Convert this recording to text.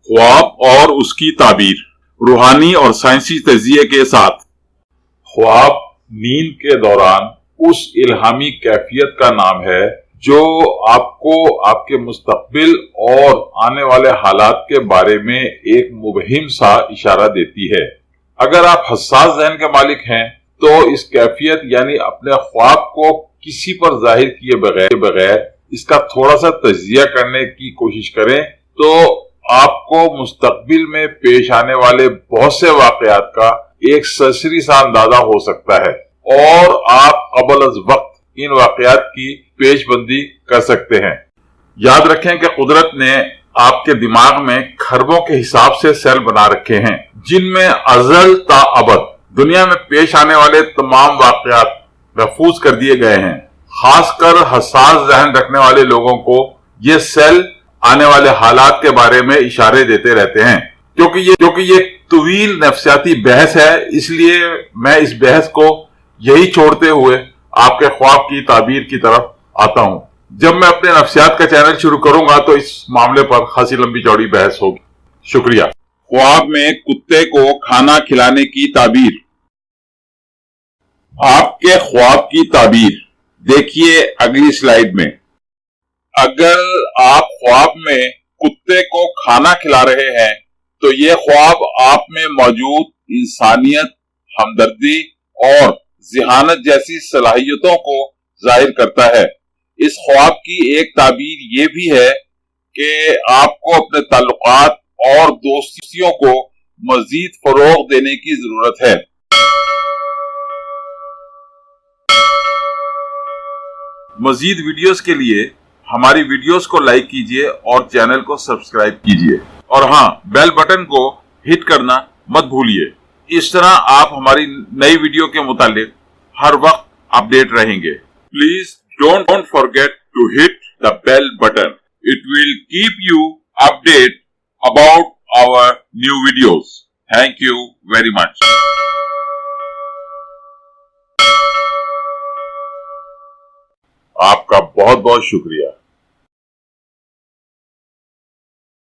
ख्वाब और उसकी ताबीर, रूहानी और साइंसी तजिए के साथ। ख्वाब नींद के दौरान उस इल्हामी कैफियत का नाम है जो आपको आपके मुस्तकबिल और आने वाले हालात के बारे में एक मुबहिम सा इशारा देती है। अगर आप हसास ज़हन के मालिक हैं तो इस कैफियत यानी अपने ख्वाब को किसी पर जाहिर किए बगैर इसका थोड़ा सा तजिया करने की कोशिश करें तो आपको मुस्तकबिल में पेश आने वाले बहुत से वाकयात का एक सरसरी सा अंदाजा हो सकता है और आप क़ब्ल अज़ वक्त इन वाकयात की पेशबंदी कर सकते हैं। याद रखें कि कुदरत ने आपके दिमाग में खरबों के हिसाब से सेल बना रखे हैं जिनमें अज़ल ता अबद दुनिया में पेश आने वाले तमाम वाकयात महफूज कर दिए गए हैं। खासकर हसास जहन रखने वाले लोगों को ये सेल आने वाले हालात के बारे में इशारे देते रहते हैं। क्योंकि ये तवील नफ्सियाती बहस है, इसलिए मैं इस बहस को यही छोड़ते हुए आपके ख्वाब की ताबीर की तरफ आता हूँ। जब मैं अपने नफ्सियात का चैनल शुरू करूंगा तो इस मामले पर खासी लंबी चौड़ी बहस होगी। शुक्रिया। ख्वाब में कुत्ते को खाना खिलाने की ताबीर। आपके ख्वाब की ताबीर देखिए अगली स्लाइड में। अगर आप ख्वाब में कुत्ते को खाना खिला रहे हैं तो ये ख्वाब आप में मौजूद इंसानियत, हमदर्दी और ज़िहानत जैसी सलाहियतों को जाहिर करता है। इस ख्वाब की एक ताबीर ये भी है कि आपको अपने ताल्लुकात और दोस्तियों को मजीद फरोग देने की जरूरत है। मजीद वीडियोस के लिए हमारी वीडियोस को लाइक कीजिए और चैनल को सब्सक्राइब कीजिए और हाँ, बेल बटन को हिट करना मत भूलिए। इस तरह आप हमारी नई वीडियो के मुतालिक हर वक्त अपडेट रहेंगे। Please don't forget to hit the bell button. It will keep you update about our new videos. Thank you very much. आपका बहुत बहुत शुक्रिया।